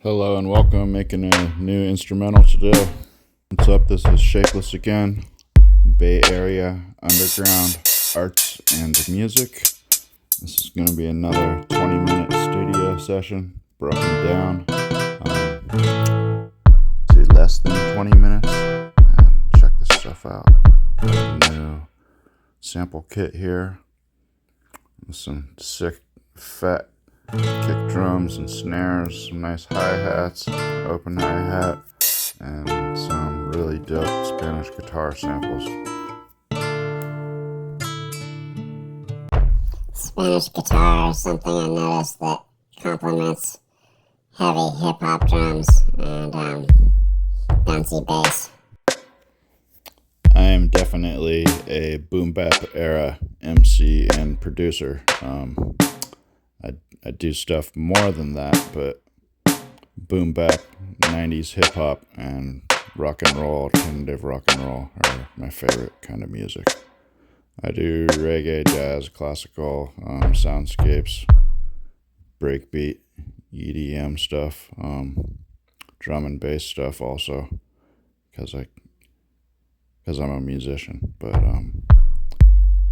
Hello and welcome. Making a new instrumental today. What's up? This is Shapeless again. Bay Area underground arts and music. This is going to be another 20-minute studio session, broken down to less than 20 minutes. And check this stuff out. New sample kit here with some sick, fat kick drums and snares, some nice hi-hats, open hi-hat, and some really dope Spanish guitar samples. Spanish guitar is something I noticed that complements heavy hip-hop drums and bouncy bass. I am definitely a boom bap era MC and producer. I do stuff more than that, but boom bap, 90s hip hop, and rock and roll, alternative rock and roll are my favorite kind of music. I do reggae, jazz, classical, soundscapes, breakbeat, EDM stuff, drum and bass stuff also, because I'm a musician. But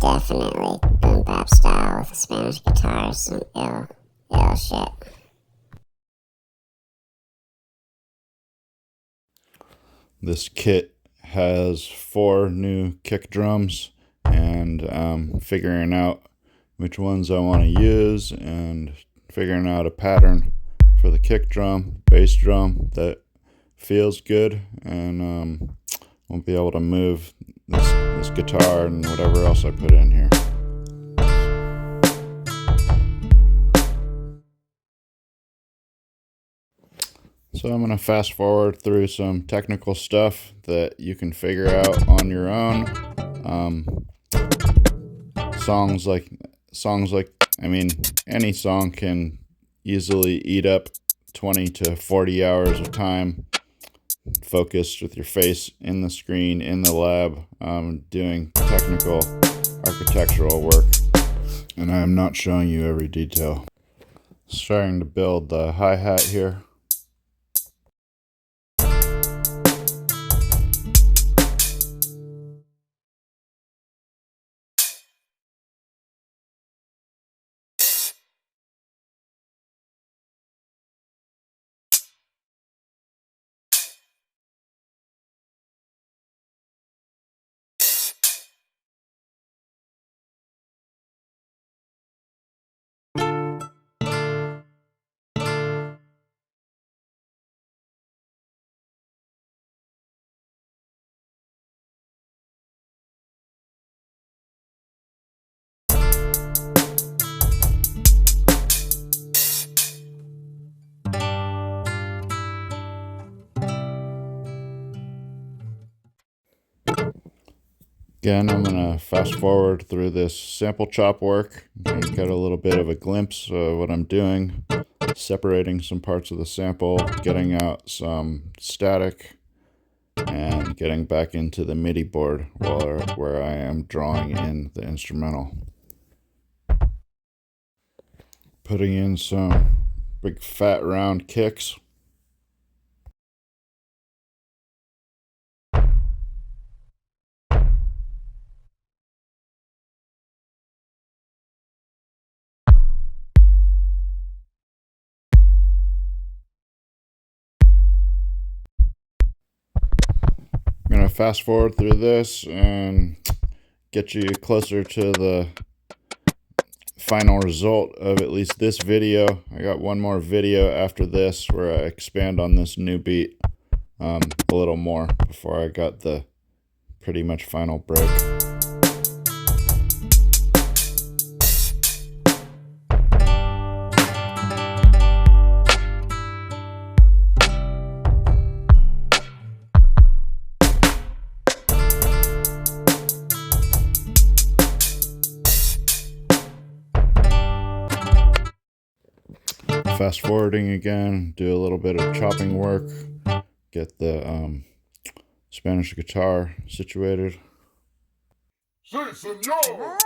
definitely boom bap style with Spanish guitars, some ill shit. This kit has 4 new kick drums, and figuring out which ones I want to use and figuring out a pattern for the kick drum, bass drum that feels good and won't be able to move this guitar and whatever else I put in here. So I'm going to fast forward through some technical stuff that you can figure out on your own. Songs like, any song can easily eat up 20 to 40 hours of time focused with your face in the screen, in the lab, doing technical architectural work. And I am not showing you every detail. Starting to build the hi-hat here. Again, I'm going to fast forward through this sample chop work and get a little bit of a glimpse of what I'm doing, separating some parts of the sample, getting out some static, and getting back into the MIDI board where I am drawing in the instrumental. Putting in some big fat round kicks. I'm going to fast forward through this and get you closer to the final result of at least this video. I got one more video after this where I expand on this new beat a little more before I got the pretty much final break. Fast forwarding again, do a little bit of chopping work, get the Spanish guitar situated. Sí, señor.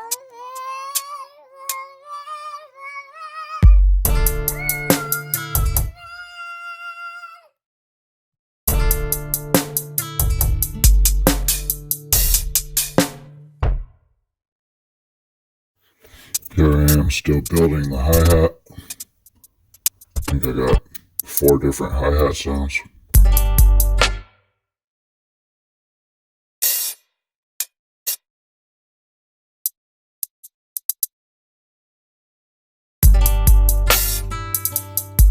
Here I am still building the hi-hat. I think I got 4 different hi-hat sounds.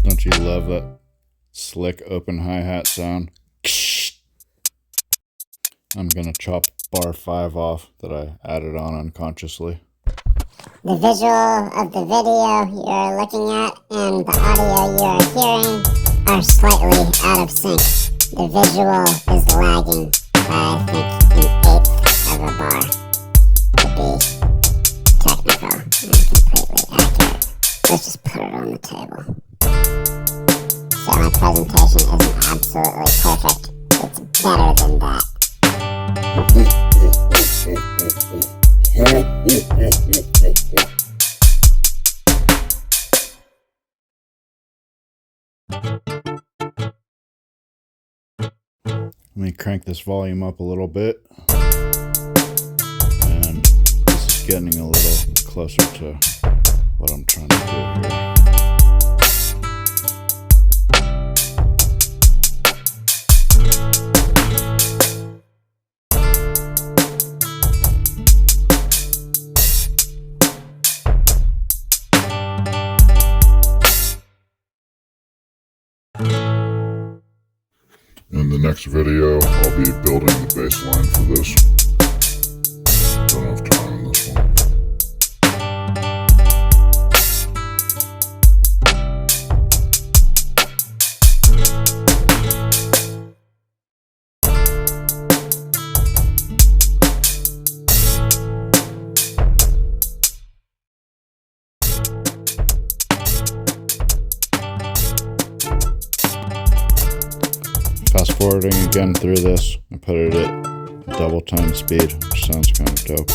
Don't you love that slick open hi-hat sound? I'm gonna chop bar 5 off that I added on unconsciously. The visual of the video you're looking at and the audio you're hearing are slightly out of sync. The visual is lagging by, I think, an eighth of a bar to be technical and completely accurate. Let's just put it on the table. So my presentation isn't absolutely perfect. It's better than that. Let me crank this volume up a little bit. And this is getting a little closer to what I'm trying to do here. In the next video, I'll be building the bass line for this. Don't have time in this one. Fast forwarding again through this, I put it at double time speed, which sounds kind of dope.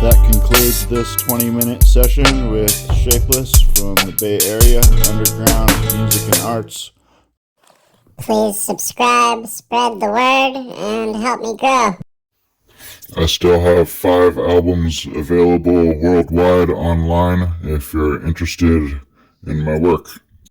That concludes this 20-minute session with Shapeless from the Bay Area, underground music and arts. Please subscribe, spread the word, and help me grow. I still have 5 albums available worldwide online if you're interested in my work.